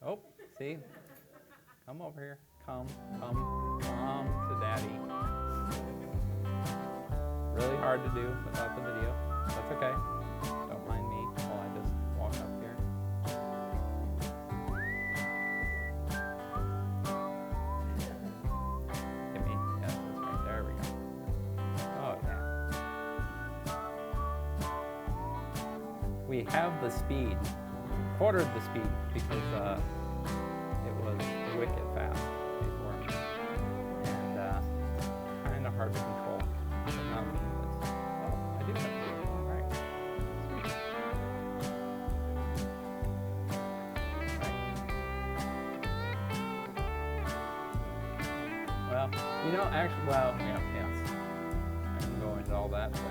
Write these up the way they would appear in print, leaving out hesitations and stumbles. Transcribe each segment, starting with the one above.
Oh, see? Come over here. Come to daddy. Really hard to do without the video. That's okay. Don't mind me while I just walk up here. Get me? Yeah, that's right. There we go. Oh, yeah. We have the speed. Quartered the speed because it was wicked fast before. And kind of hard to control. But now it's, oh, I do have to do it. All right. Sweet. Well, you know, actually, well, yeah, yes. I can go into all that, but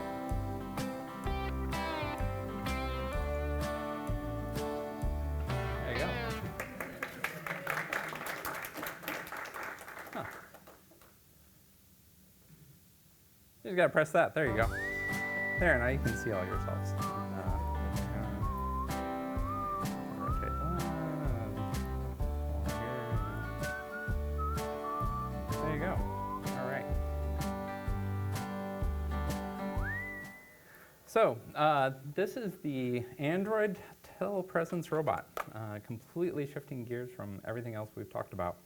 there you go. Huh. You just gotta press that. There you go. There, now you can see all yourselves. And, rotate one. Here. There you go. All right. So this is the Android Telepresence Robot, completely shifting gears from everything else we've talked about.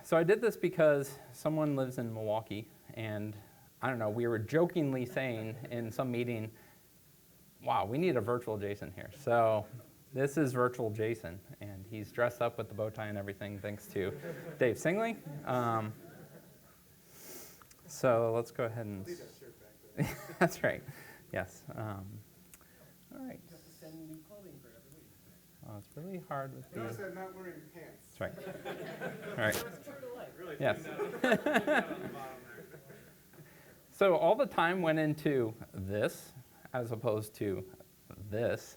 So I did this because someone lives in Milwaukee, and I don't know, we were jokingly saying in some meeting, wow, we need a virtual Jason here. So this is virtual Jason, and he's dressed up with the bow tie and everything thanks to Dave Singley. So let's go ahead and... Leave that shirt back there. That's right, yes. All right. You have to send new clothing for every week. Oh, it's really hard with the... Notice I'm not wearing pants. That's right. All right. It's true to life. Really? Yes. On the bottom there. So all the time went into this as opposed to this.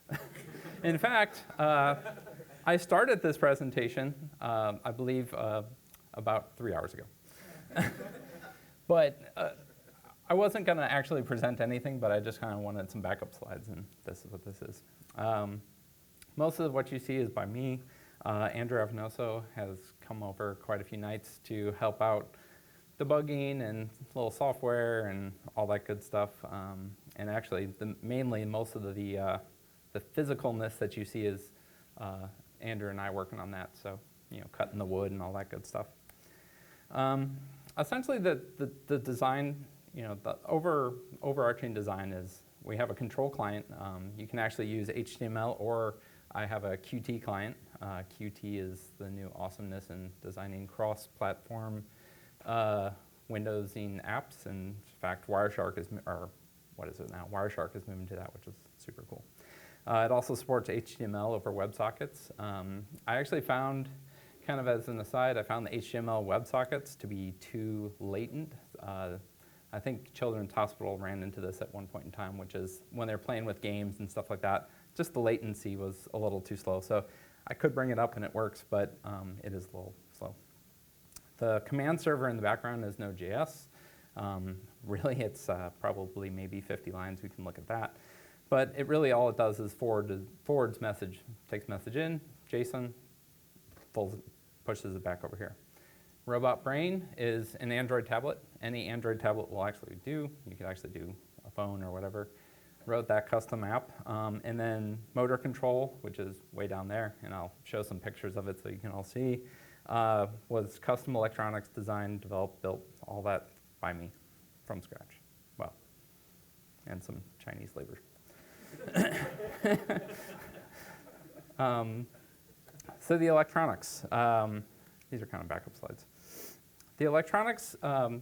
In fact, I started this presentation, I believe, about 3 hours ago. But I wasn't going to actually present anything, but I just kind of wanted some backup slides, and this is what this is. Most of what you see is by me. Andrew Avenoso has come over quite a few nights to help out debugging and little software and all that good stuff. And actually, mainly most of the physicalness that you see is Andrew and I working on that. So, you know, cutting the wood and all that good stuff. Essentially, the design, you know, the overarching design is we have a control client. You can actually use HTML, or I have a Qt client. Qt is the new awesomeness in designing cross-platform Windowsing apps. In fact, Wireshark is, or what is it now? Wireshark is moving to that, which is super cool. It also supports HTML over WebSockets. I actually found, kind of as an aside, I found the HTML WebSockets to be too latent. I think Children's Hospital ran into this at one point in time, which is when they're playing with games and stuff like that, just the latency was a little too slow. So I could bring it up and it works, but it is a little slow. The command server in the background is Node.js. Really, it's probably maybe 50 lines. We can look at that. But it really, all it does is forwards message, takes message in, JSON, pushes it back over here. Robot Brain is an Android tablet. Any Android tablet will actually do. You could actually do a phone or whatever. Wrote that custom app. And then motor control, which is way down there, and I'll show some pictures of it so you can all see, was custom electronics designed, developed, built, all that by me from scratch. Well, and some Chinese labor. So the electronics, these are kind of backup slides. The electronics, so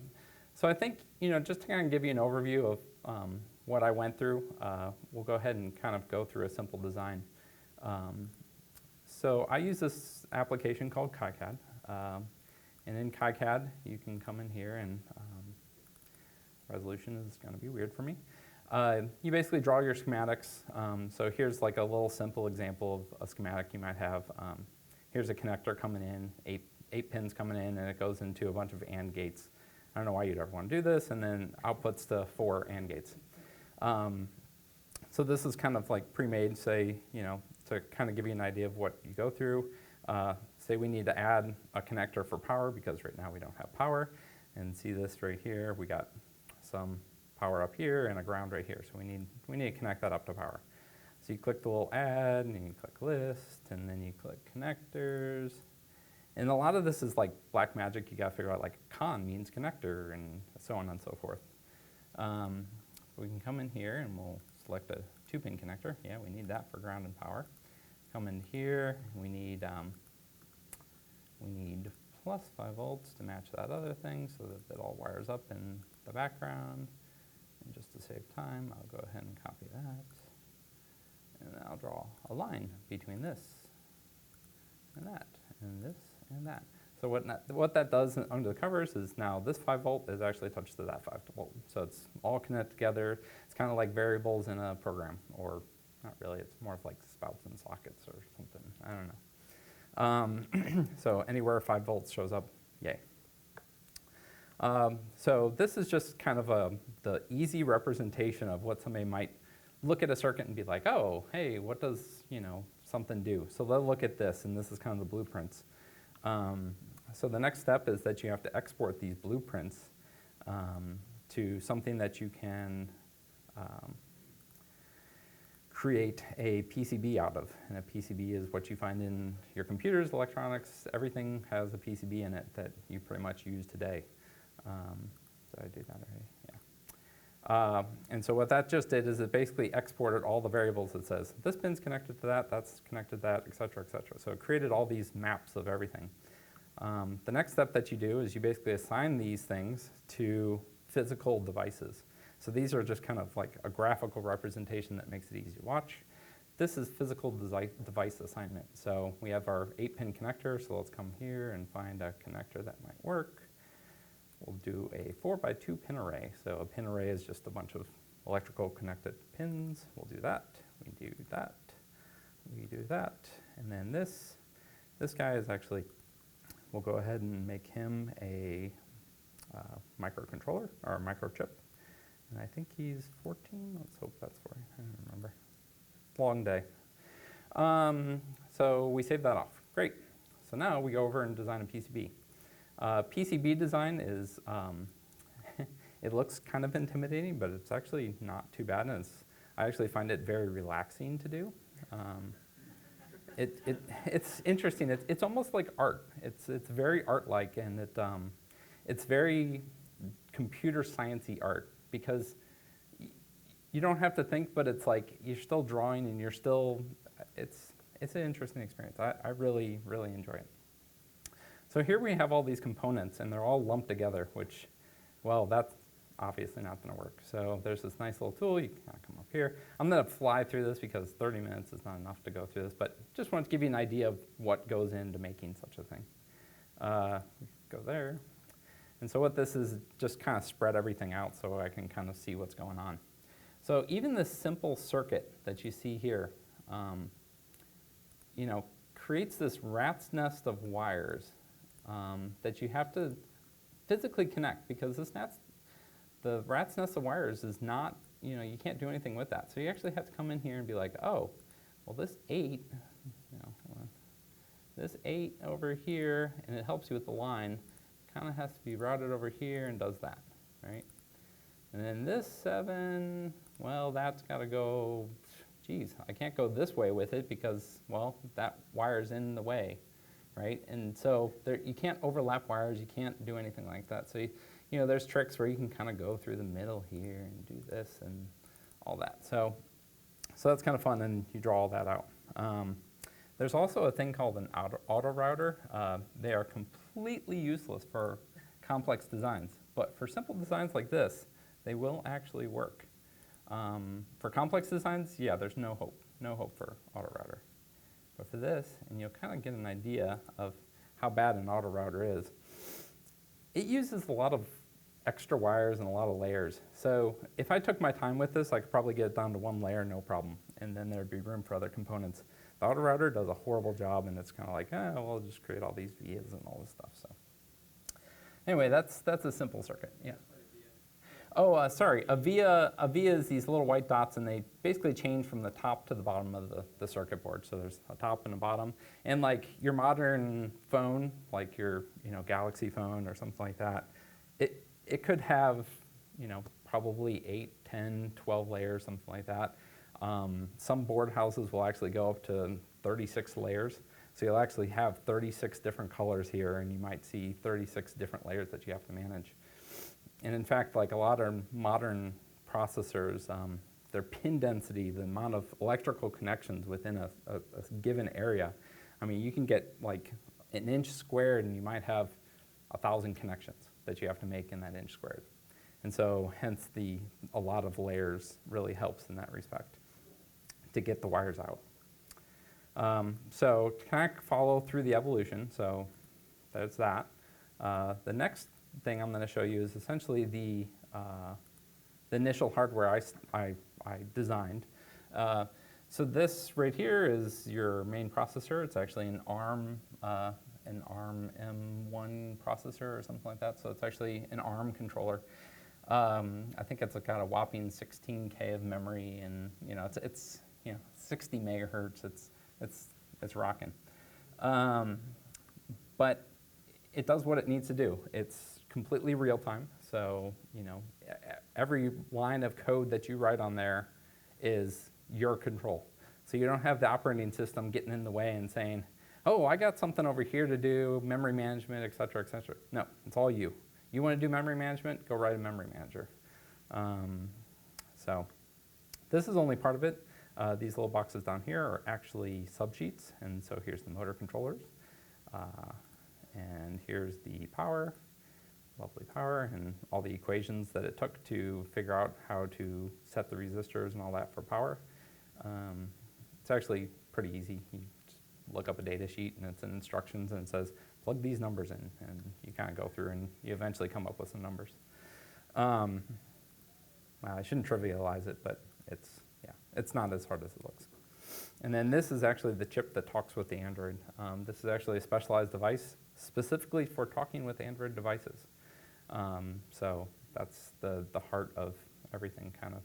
I think, you know, just to kind of give you an overview of what I went through, we'll go ahead and kind of go through a simple design. So I use this application called KiCad. And in KiCad, you can come in here and resolution is going to be weird for me. You basically draw your schematics. So here's like a little simple example of a schematic you might have. Here's a connector coming in, eight pins coming in, and it goes into a bunch of AND gates. I don't know why you'd ever want to do this, and then outputs to 4 AND gates. So this is kind of like pre-made, say, you know, to kind of give you an idea of what you go through. Say we need to add a connector for power because right now we don't have power. And see this right here, we got some power up here and a ground right here. So we need to connect that up to power. So you click the little add, and you click list, and then you click connectors. And a lot of this is like black magic. You got to figure out like con means connector and so on and so forth. We can come in here and we'll select a 2-pin connector. Yeah, we need that for ground and power. Come in here, we need plus 5 volts to match that other thing so that it all wires up in the background. And just to save time, I'll go ahead and copy that. And then I'll draw a line between this and that, and this and that. So what that does under the covers is now this 5 volt is actually attached to that 5 volt. So it's all connected together. It's kind of like variables in a program, or not really, it's more of like spouts and sockets or something, I don't know. So anywhere 5 volts shows up, yay. So this is just kind of the easy representation of what somebody might look at a circuit and be like, oh, hey, what does something do? So they'll look at this, and this is kind of the blueprints. So the next step is that you have to export these blueprints to something that you can create a PCB out of. And a PCB is what you find in your computers, electronics. Everything has a PCB in it that you pretty much use today. Did I do that already? Yeah. And so what that just did is it basically exported all the variables that says, this pin's connected to that, that's connected to that, et cetera, et cetera. So it created all these maps of everything. The next step that you do is you basically assign these things to physical devices. So these are just kind of like a graphical representation that makes it easy to watch. This is physical device assignment. So we have our 8-pin connector, so let's come here and find a connector that might work. We'll do a 4x2 pin array. So a pin array is just a bunch of electrical connected pins. We'll do that, we do that, we do that. And then this guy is actually, we'll go ahead and make him a microcontroller, or a microchip. And I think he's 14, let's hope that's 40, I don't remember. Long day. So we save that off, great. So now we go over and design a PCB. PCB design is, it looks kind of intimidating, but it's actually not too bad, and I actually find it very relaxing to do. It's interesting. It's almost like art. It's very art-like, and it's very computer science-y art, because you don't have to think, but it's like you're still drawing, and you're still. It's an interesting experience. I really, really enjoy it. So here we have all these components, and they're all lumped together, which, well, that's obviously not going to work. So there's this nice little tool. You can come up here. I'm going to fly through this because 30 minutes is not enough to go through this, but just wanted to give you an idea of what goes into making such a thing. Go there. And so what this is just kind of spread everything out so I can kind of see what's going on. So even this simple circuit that you see here, creates this rat's nest of wires that you have to physically connect, because the rat's nest of wires is not, you can't do anything with that. So you actually have to come in here and be like, oh, well this 8, this 8 over here, and it helps you with the line, kind of has to be routed over here and does that, right? And then this 7, well, that's got to go, geez, I can't go this way with it because, well, that wire's in the way, right? And so you can't overlap wires, you can't do anything like that. So, there's tricks where you can kind of go through the middle here and do this and all that. So that's kind of fun, and you draw all that out. There's also a thing called an auto router. They are completely useless for complex designs, but for simple designs like this, they will actually work. For complex designs, yeah, there's no hope for auto router. But for this, and you'll kind of get an idea of how bad an auto router is, it uses a lot of extra wires and a lot of layers. So if I took my time with this, I could probably get it down to 1 layer, no problem, and then there'd be room for other components. The auto router does a horrible job, and it's kind of like, well, I'll just create all these vias and all this stuff. So anyway, that's a simple circuit. Yeah. Oh, sorry. A via is these little white dots, and they basically change from the top to the bottom of the circuit board. So there's a top and a bottom. And like your modern phone, like your Galaxy phone or something like that, it could have probably 8, 10, 12 layers, something like that. Some board houses will actually go up to 36 layers. So you'll actually have 36 different colors here, and you might see 36 different layers that you have to manage. And in fact, like a lot of modern processors, their pin density, the amount of electrical connections within a given area, I mean, you can get like an inch squared and you might have 1,000 connections that you have to make in that inch squared. And so hence a lot of layers really helps in that respect to get the wires out. So to kind of follow through the evolution, so there's that. The next thing I'm going to show you is essentially the initial hardware I designed. So this right here is your main processor. It's actually an ARM M1 processor or something like that. So it's actually an ARM controller. I think it's got a whopping 16K of memory, and it's 60 megahertz. It's rocking. But it does what it needs to do. It's completely real time. So every line of code that you write on there is your control. So you don't have the operating system getting in the way and saying, oh, I got something over here to do, memory management, et cetera, et cetera. No, it's all you. You want to do memory management, go write a memory manager. So this is only part of it. These little boxes down here are actually subsheets, and so here's the motor controllers. And here's the power, lovely power, and all the equations that it took to figure out how to set the resistors and all that for power. It's actually pretty easy. You just look up a data sheet and it's in instructions and it says, plug these numbers in, and you kind of go through and you eventually come up with some numbers. Well, I shouldn't trivialize it, but it's not as hard as it looks. And then this is actually the chip that talks with the Android. This is actually a specialized device specifically for talking with Android devices. So that's the heart of everything, kind of.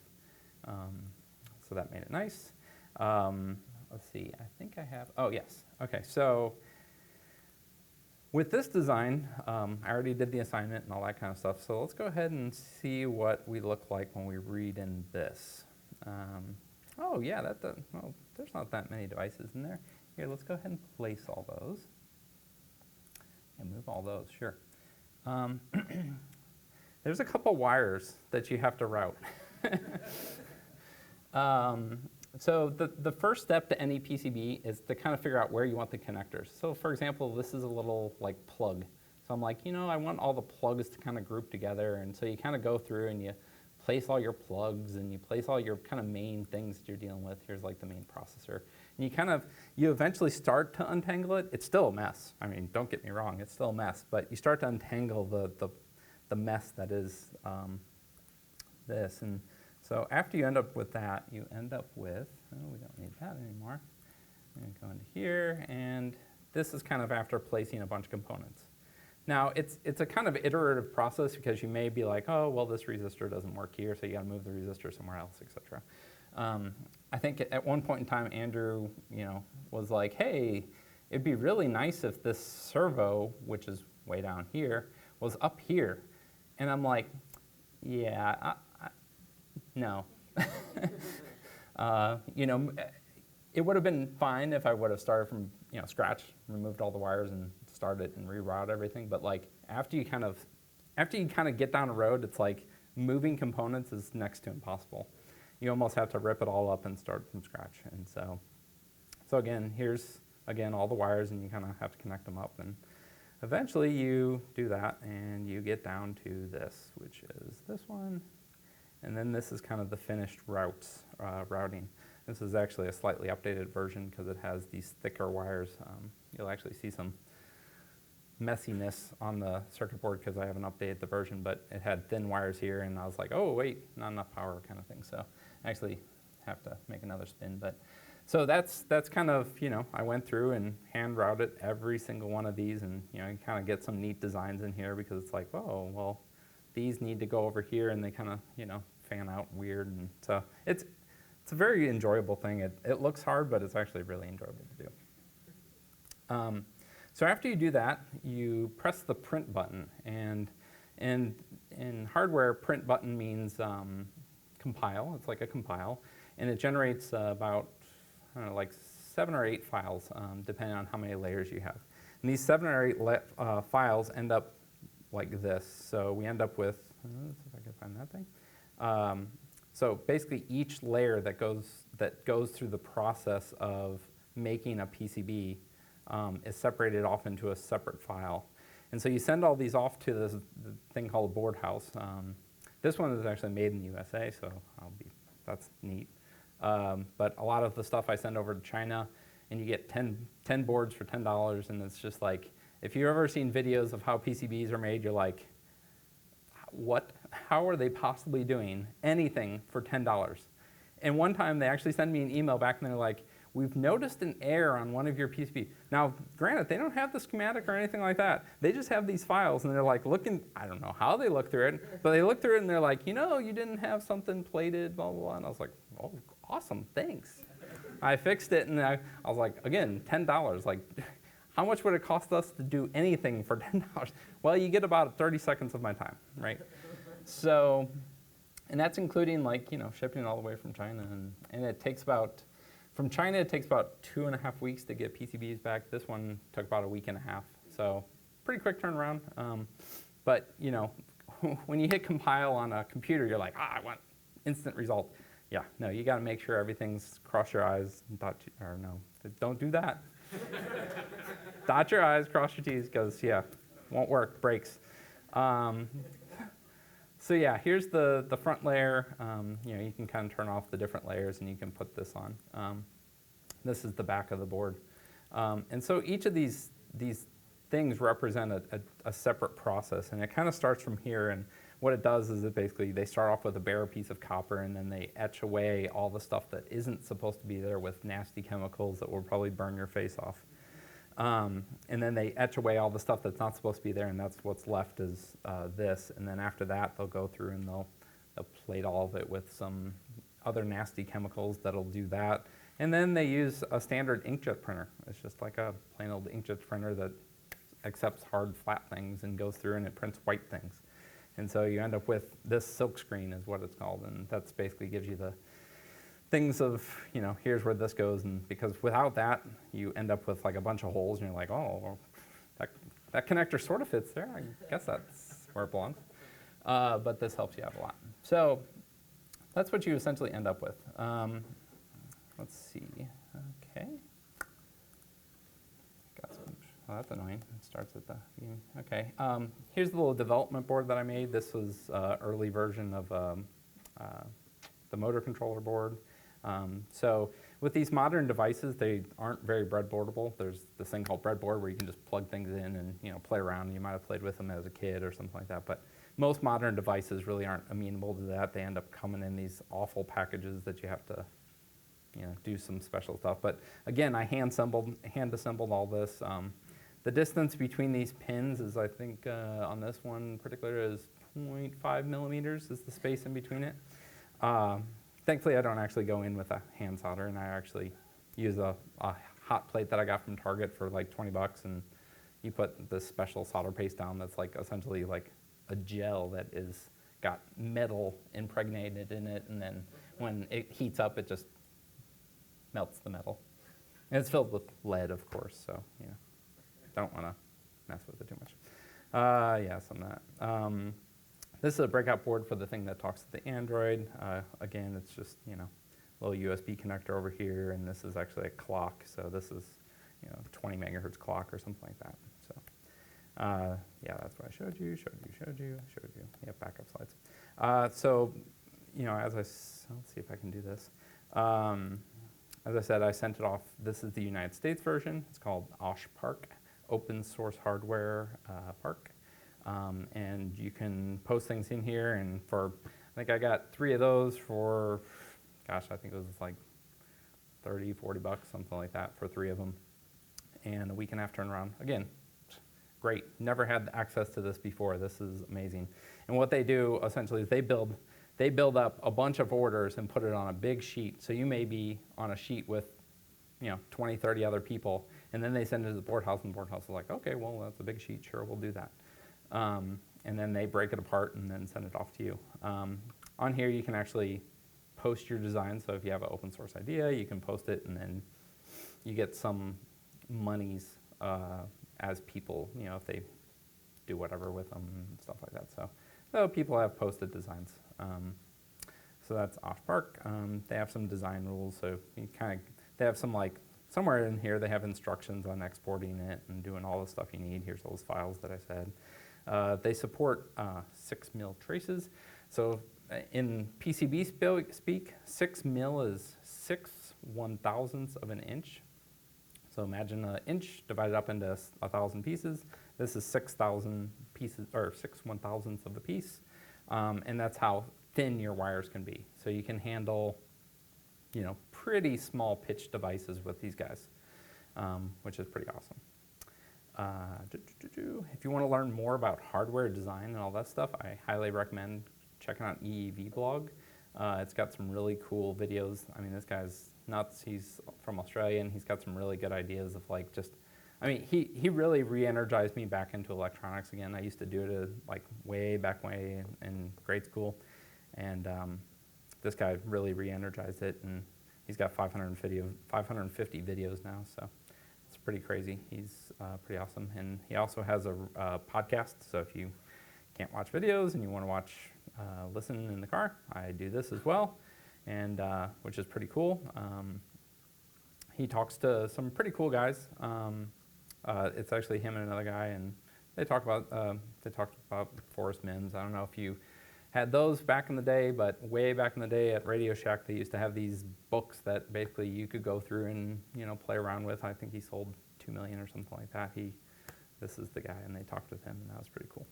So that made it nice. Let's see, I think I have, oh yes, okay, so with this design, I already did the assignment and all that kind of stuff, so let's go ahead and see what we look like when we read in this. Oh yeah, well, there's not that many devices in there. Here, let's go ahead and place all those. And move all those, sure. There's a couple wires that you have to route. So the first step to any PCB is to kind of figure out where you want the connectors. So for example, this is a little like plug. So I'm like, I want all the plugs to kind of group together. And so you kind of go through and you place all your plugs and you place all your kind of main things that you're dealing with. Here's like the main processor. And you eventually start to untangle it. It's still a mess. I mean, don't get me wrong, it's still a mess, but you start to untangle the mess that is this. And so after you end up with that, you end up with, oh, we don't need that anymore. I'm going to go into here, and this is kind of after placing a bunch of components. Now, it's a kind of iterative process because you may be like, oh, well, this resistor doesn't work here, so you got to move the resistor somewhere else, et cetera. I think at one point in time, Andrew, was like, hey, it'd be really nice if this servo, which is way down here, was up here. And I'm like, yeah, no. It would have been fine if I would have started from scratch, removed all the wires and started and reroute everything. But like after you kind of get down the road, it's like moving components is next to impossible. You almost have to rip it all up and start from scratch. And so again, here's all the wires, and you kind of have to connect them up. And eventually you do that, and you get down to this, which is this one. And then this is kind of the finished routing. This is actually a slightly updated version because it has these thicker wires. You'll actually see some messiness on the circuit board because I haven't updated the version, but it had thin wires here, and I was like, oh, wait, not enough power kind of thing. So I actually have to make another spin. But so that's kind of, I went through and hand routed every single one of these, and you kind of get some neat designs in here because it's like, oh, well, these need to go over here, and they kind of, fan out weird. And so it's a very enjoyable thing. It looks hard, but it's actually really enjoyable to do. So after you do that, you press the print button. And in hardware, print button means compile. It's like a compile. And it generates about, I don't know, like 7 or 8 files, depending on how many layers you have. And these 7 or 8 files end up like this. So we end up with, let's see if I can find that thing. So basically each layer that goes through the process of making a PCB is separated off into a separate file. And so you send all these off to this thing called a board house. This one is actually made in the USA, so that's neat. But a lot of the stuff I send over to China, and you get 10 boards for $10, and it's just like, if you've ever seen videos of how PCBs are made, you're like, what? How are they possibly doing anything for $10? And one time they actually sent me an email back, and they're like, we've noticed an error on one of your PCBs. Now, granted, they don't have the schematic or anything like that. They just have these files, and they're like looking, I don't know how they look through it, but they look through it, and they're like, you didn't have something plated, blah, blah, blah. And I was like, oh, awesome, thanks. I fixed it, and I was like, again, $10. Like, how much would it cost us to do anything for $10? Well, you get about 30 seconds of my time, right? So, and that's including shipping all the way from China, and it takes about, from China it takes about 2.5 weeks to get PCBs back. This one took about a week and a half, so pretty quick turnaround. But when you hit compile on a computer, you're like, I want instant result. Yeah, no, you got to make sure everything's cross your I's and don't do that. Dot your I's, cross your T's, because won't work, breaks. So yeah, here's the front layer. You can kind of turn off the different layers, and you can put this on. This is the back of the board. And so each of these things represent a separate process, and it kind of starts from here. And what it does is they start off with a bare piece of copper, and then they etch away all the stuff that isn't supposed to be there with nasty chemicals that will probably burn your face off. And then they etch away all the stuff that's not supposed to be there, and that's what's left is this. And then after that, they'll go through and they'll plate all of it with some other nasty chemicals that'll do that. And then they use a standard inkjet printer. It's just like a plain old inkjet printer that accepts hard, flat things and goes through and it prints white things. And so you end up with this silk screen is what it's called, and that's basically gives you the things of, here's where this goes, and because without that, you end up with like a bunch of holes, and you're like, oh, well, that connector sort of fits there. I guess that's where it belongs. But this helps you out a lot. So that's what you essentially end up with. Let's see. Okay. Got some. Oh, that's annoying. It starts at the beginning. Okay. Here's the little development board that I made. This was early version of the motor controller board. So with these modern devices, they aren't very breadboardable. There's this thing called breadboard where you can just plug things in and play around. You might have played with them as a kid or something like that. But most modern devices really aren't amenable to that. They end up coming in these awful packages that you have to do some special stuff. But again, I hand assembled all this. The distance between these pins is, I think, on this one in particular is 0.5 millimeters is the space in between it. Thankfully, I don't actually go in with a hand solder, and I actually use a hot plate that I got from Target for like 20 bucks, and you put this special solder paste down that's like essentially like a gel that is got metal impregnated in it, and then when it heats up, it just melts the metal. And it's filled with lead, of course, so don't want to mess with it too much. Some of that. This is a breakout board for the thing that talks to the Android. Again, it's just a little USB connector over here, and this is actually a clock. So this is 20 megahertz clock or something like that. So that's what I showed you. Yeah, backup slides. So let's see if I can do this. As I said, I sent it off. This is the United States version. It's called OSH Park, Open Source Hardware Park. And you can post things in here, and I think I got 3 of those for, I think it was like 30, 40 bucks, something like that for 3 of them. And a week and a half turnaround. Again, great. Never had access to this before. This is amazing. And what they do essentially is they build up a bunch of orders and put it on a big sheet. So you may be on a sheet with 20, 30 other people, and then they send it to the board house, and the board house is like, okay, well, that's a big sheet, sure, we'll do that. And then they break it apart and then send it off to you. On here, you can actually post your design. So if you have an open source idea, you can post it, and then you get some monies as people, if they do whatever with them and stuff like that. So people have posted designs. So that's OshPark. They have some design rules. So you they have some somewhere in here they have instructions on exporting it and doing all the stuff you need. Here's those files that I said. They support 6 mil traces. So in PCB speak, 6 mil is 6/1000ths of an inch. So imagine an inch divided up into 1,000 pieces. This is 6,000 pieces, or 6/1000ths of a piece. And that's how thin your wires can be. So you can handle, pretty small pitch devices with these guys, which is pretty awesome. If you want to learn more about hardware design and all that stuff, I highly recommend checking out EEV blog. It's got some really cool videos. I mean, this guy's nuts. He's from Australia, and he's got some really good ideas of he really re-energized me back into electronics again. I used to do it way back in grade school, and this guy really re-energized it, and he's got 550 videos now, so it's pretty crazy. He's pretty awesome, and he also has a podcast, so if you can't watch videos and you want to listen in the car, I do this as well, and which is pretty cool. He talks to some pretty cool guys. It's actually him and another guy, and they talked about Forrest Mims. I don't know if you had those back in the day, but way back in the day at Radio Shack, they used to have these books that basically you could go through and play around with. I think he sold 2 million or something like that. This is the guy, and they talked with him, and that was pretty cool.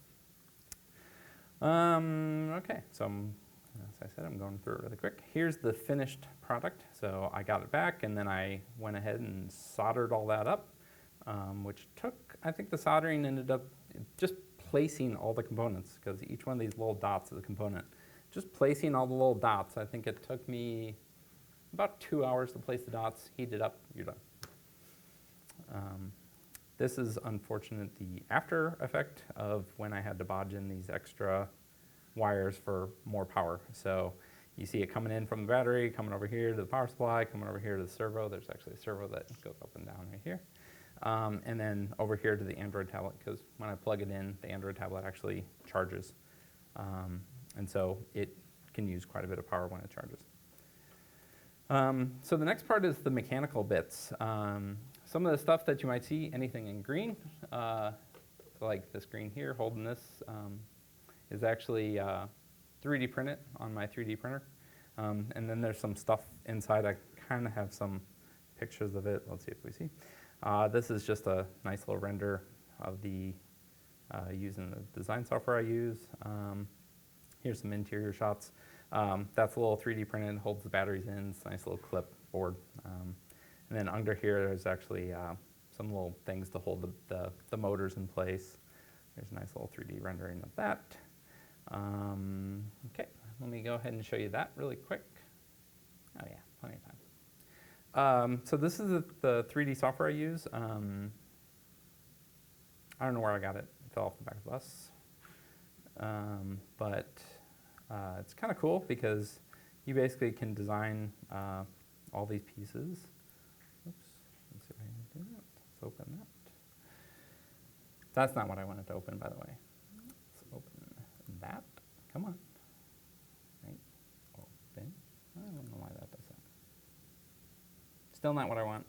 Okay, so as I said, I'm going through it really quick. Here's the finished product. So I got it back, and then I went ahead and soldered all that up, which I think the soldering ended up just placing all the components, because each one of these little dots is a component. Just placing all the little dots, I think it took me about 2 hours to place the dots, heat it up, you're done. This is unfortunate, the after effect of when I had to bodge in these extra wires for more power. So you see it coming in from the battery, coming over here to the power supply, coming over here to the servo. There's actually a servo that goes up and down right here. And then over here to the Android tablet, because when I plug it in, the Android tablet actually charges. And so it can use quite a bit of power when it charges. So the next part is the mechanical bits. Some of the stuff that you might see, anything in green, so like this green here holding this, is actually 3D printed on my 3D printer. And then there's some stuff inside. I kind of have some pictures of it. Let's see if we see. This is just a nice little render of the using the design software I use. Here's some interior shots. That's a little 3D printed, holds the batteries in. It's a nice little clipboard. And then under here, there's actually some little things to hold the motors in place. Here's a nice little 3D rendering of that. Okay, let me go ahead and show you that really quick. Oh yeah, plenty of time. So this is the 3D software I use. I don't know where I got it. It fell off the back of the bus. But it's kind of cool because you basically can design all these pieces. Oops, let's see if I can do that. Let's open that. That's not what I wanted to open, by the way. Let's open that. Come on. Right. Open. I don't know why that does that. Still not what I want.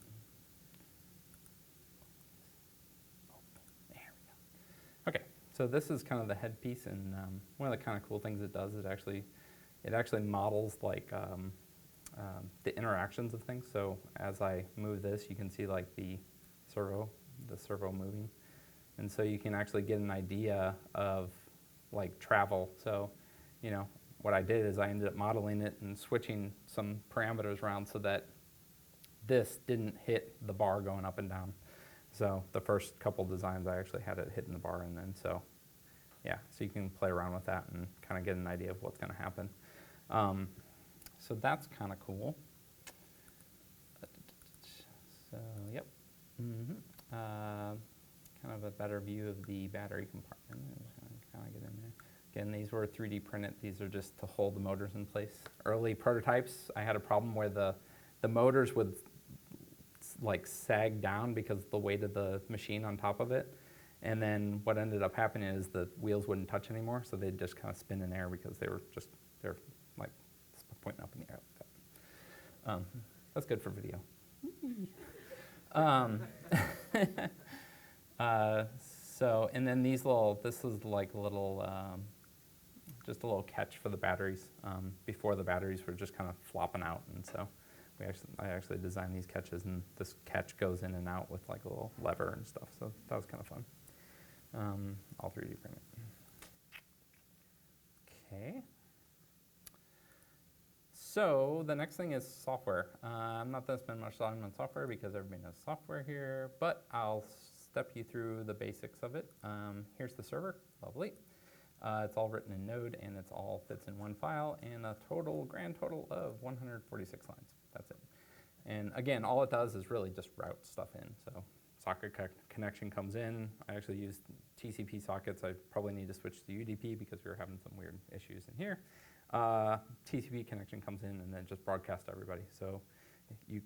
Open. There we go. Okay, so this is kind of the headpiece, and one of the kind of cool things it does is it actually models like the interactions of things. So as I move this, you can see like the servo moving, and so you can actually get an idea of like travel. So, what I did is I ended up modeling it and switching some parameters around so that this didn't hit the bar going up and down. So the first couple designs, I actually had it hitting the bar, and then yeah, so you can play around with that and kind of get an idea of what's going to happen. So that's kind of cool. So yep, kind of a better view of the battery compartment. Kind of get in there. Again, these were 3D printed. These are just to hold the motors in place. Early prototypes, I had a problem where the motors would like sag down because of the weight of the machine on top of it. And then what ended up happening is the wheels wouldn't touch anymore, so they'd just kind of spin in air because they're like pointing up in the air like that. That's good for video. So, and then these this is like a little, just a little catch for the batteries. Before the batteries were just kind of flopping out, and so I actually designed these catches, and this catch goes in and out with like a little lever and stuff, so that was kind of fun. All 3D printed. Okay. So the next thing is software. I'm not going to spend much time on software because everybody knows software here, but I'll step you through the basics of it. Here's the server, lovely. It's all written in Node, and it's all fits in one file, and a grand total of 146 lines. That's it. And again, all it does is really just route stuff in. So socket connection comes in. I actually used TCP sockets. I probably need to switch to UDP because we were having some weird issues in here. TCP connection comes in and then just broadcasts to everybody. So you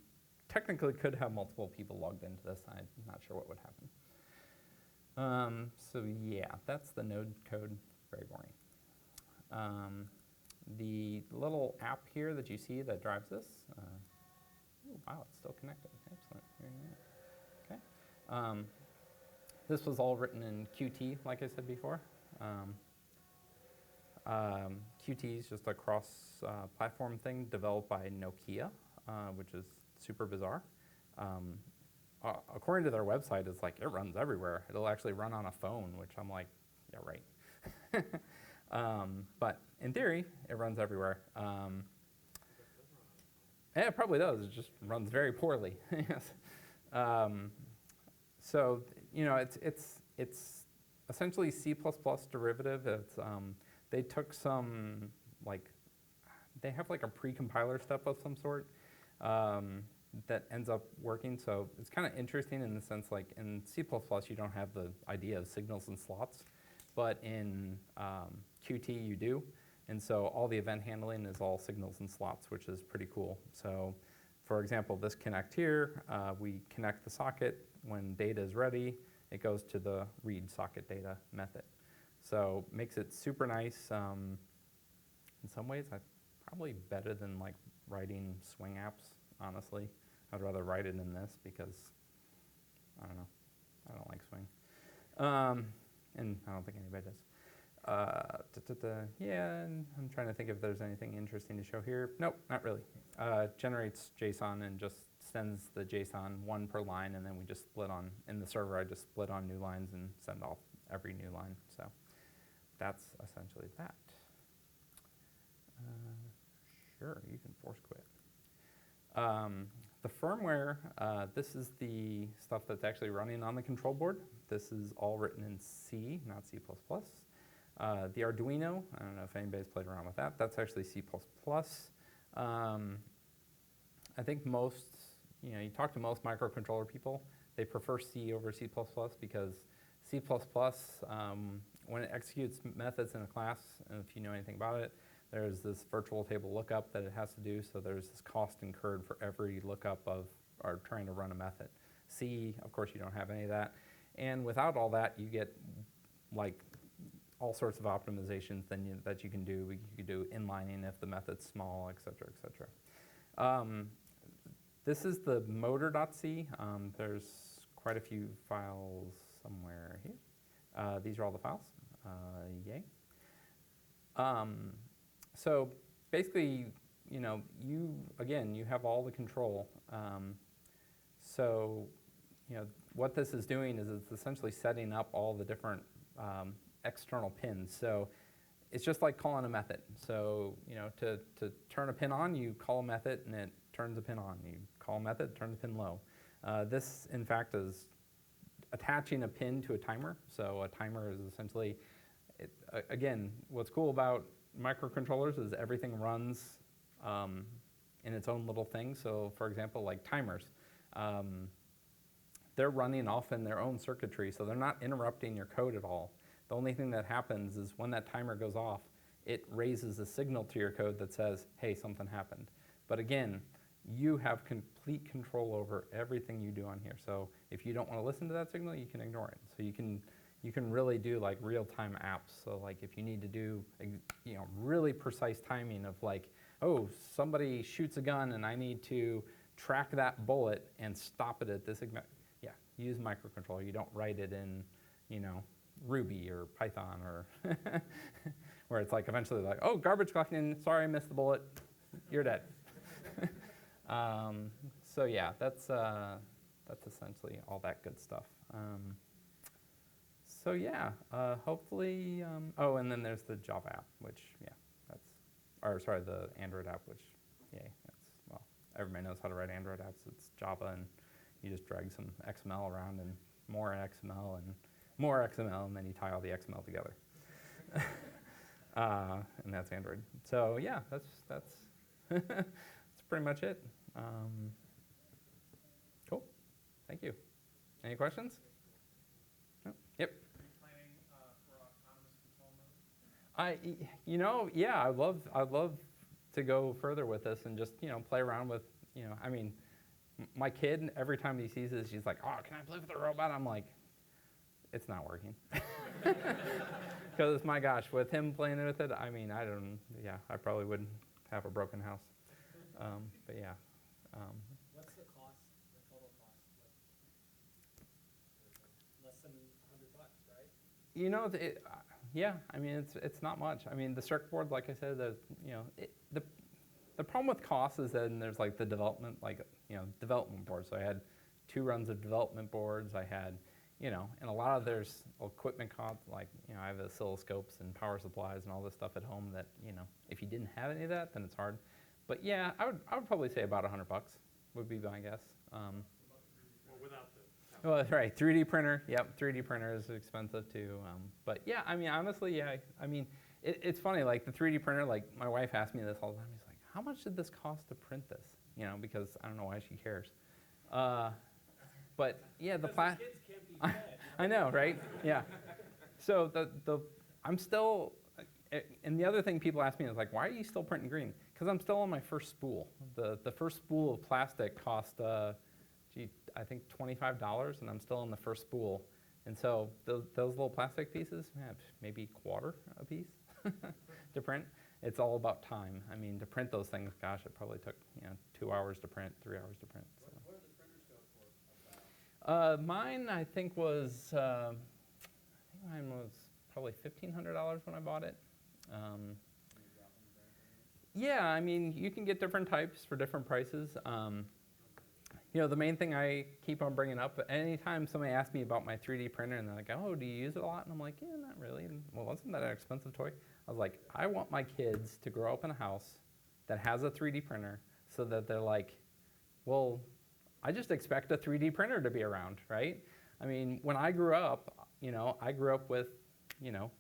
technically could have multiple people logged into this. I'm not sure what would happen. So yeah, that's the Node code. Very boring. The little app here that you see that drives this, oh, wow, it's still connected. Excellent. Okay. This was all written in Qt, like I said before. Qt is just a cross-platform thing developed by Nokia, which is super bizarre. According to their website, it's like it runs everywhere. It'll actually run on a phone, which I'm like, yeah, right. But in theory, it runs everywhere. Yeah, it probably does. It just runs very poorly. Yes. So you know, it's essentially C++ derivative. It's they took some they have like a pre-compiler step of some sort that ends up working. So it's kind of interesting in the sense like in C++ you don't have the idea of signals and slots. But in Qt, you do. And so all the event handling is all signals and slots, which is pretty cool. So for example, this connect here, we connect the socket. When data is ready, it goes to the read socket data method. So makes it super nice. In some ways, probably better than like writing swing apps, honestly. I'd rather write it in this because, I don't know, I don't like swing. And I don't think anybody does. Yeah, and I'm trying to think if there's anything interesting to show here. Nope, not really. Generates JSON and just sends the JSON one per line, and then we just split on, in the server, I just split on new lines and send off every new line. So that's essentially that. Sure, you can force quit. The firmware, this is the stuff that's actually running on the control board. This is all written in C, not C++. The Arduino, I don't know if anybody's played around with that. That's actually C++. I think most, you talk to most microcontroller people, they prefer C over C++ because C++, when it executes methods in a class, and if you know anything about it, there's this virtual table lookup that it has to do, so there's this cost incurred for every lookup of, or trying to run a method. C, of course, you don't have any of that. And without all that, you get like all sorts of optimizations that you can do. You can do inlining if the method's small, et cetera, et cetera. This is the motor.c. There's quite a few files somewhere here. These are all the files. Yay. So basically, you have all the control. So, what this is doing is it's essentially setting up all the different external pins. So it's just like calling a method. So, to turn a pin on, you call a method and it turns a pin on. You call a method, turns a pin low. This, in fact, is attaching a pin to a timer. So a timer is essentially, again, what's cool about microcontrollers is everything runs in its own little thing. So for example, like timers, they're running off in their own circuitry, so they're not interrupting your code at all. The only thing that happens is when that timer goes off, it raises a signal to your code that says, hey, something happened. But again, you have complete control over everything you do on here. So if you don't want to listen to that signal, you can ignore it. So you can really do like real-time apps. So like if you need to do really precise timing of like, oh, somebody shoots a gun and I need to track that bullet and stop it at this exact, yeah, use microcontroller. You don't write it in, Ruby or Python or where it's like eventually like, oh, garbage collecting, sorry I missed the bullet, you're dead. So yeah, that's essentially all that good stuff. So yeah, hopefully, oh, and then there's the Java app, which, yeah, the Android app, which, yay, well, everybody knows how to write Android apps. It's Java, and you just drag some XML around and more XML and more XML, and then you tie all the XML together. And that's Android. So yeah, that's that's pretty much it. Cool. Thank you. Any questions? No? Yep. Are you planning for autonomous control mode? Yeah, I'd love to go further with this and just, play around with, I mean, my kid, every time he sees this, she's like, oh, can I play with the robot? I'm like, it's not working. Because, my gosh, with him playing with it, I mean, I probably would have a broken house. But yeah. What's the cost, the total cost? Less than $100, right? Yeah, I mean, it's not much. I mean, the circuit board, like I said, the problem with cost is that there's like the development, development boards. So I had 2 runs of development boards. I had, and a lot of there's equipment costs, like, I have oscilloscopes and power supplies and all this stuff at home that, if you didn't have any of that, then it's hard. But yeah, I would probably say about $100 would be my guess. Well, without the... Well, that's right, 3D printer. Yep, 3D printer is expensive too. But yeah, I mean, honestly, yeah. I mean, it's funny, like the 3D printer, like my wife asks me this all the time. She's like, how much did this cost to print this? Because I don't know why she cares. But yeah, the kids can't be fed. I know, right? Yeah. So I'm still, and the other thing people ask me is like, why are you still printing green? Because I'm still on my first spool. The first spool of plastic cost, I think $25, and I'm still on the first spool. And so those little plastic pieces, maybe a quarter a piece to print. It's all about time. I mean, to print those things, gosh, it probably took 2 hours to print, 3 hours to print. So. What do the printers go for? Mine, I think was probably $1,500 when I bought it. Yeah, I mean, you can get different types for different prices. The main thing I keep on bringing up, anytime somebody asks me about my 3D printer and they're like, oh, do you use it a lot? And I'm like, yeah, not really. And, well, wasn't that an expensive toy? I was like, I want my kids to grow up in a house that has a 3D printer so that they're like, well, I just expect a 3D printer to be around, right? I mean, when I grew up, I grew up with,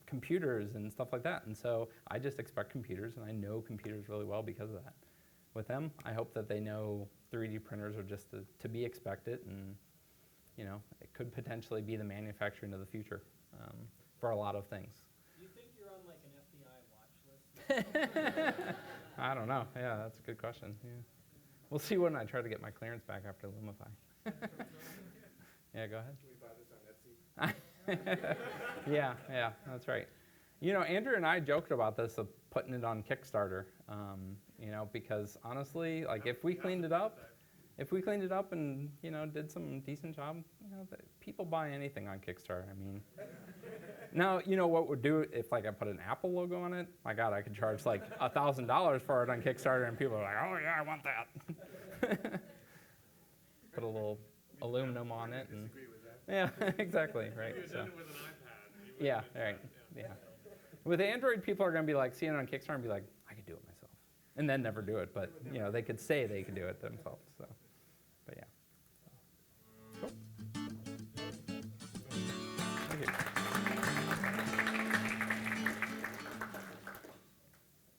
computers and stuff like that. And so I just expect computers, and I know computers really well because of that. With them, I hope that they know 3D printers are just to be expected, and it could potentially be the manufacturing of the future for a lot of things. Do you think you're on like an FBI watch list? I don't know. Yeah, that's a good question. Yeah. We'll see when I try to get my clearance back after Lumify. Yeah, go ahead. Can we buy this on Etsy? Yeah, that's right. Andrew and I joked about this of putting it on Kickstarter, because honestly, like if we cleaned it up and, did some decent job, people buy anything on Kickstarter. I mean, now, what would do if like I put an Apple logo on it? My God, I could charge like $1,000 for it on Kickstarter, and people are like, oh yeah, I want that. Put a little aluminum on it, and yeah, exactly, right. If you had So. done it with an iPad. Yeah, right. Yeah. With Android, people are going to be like, seeing it on Kickstarter and be like, I could do it myself. And then never do it, but, they could say they could do it themselves. So.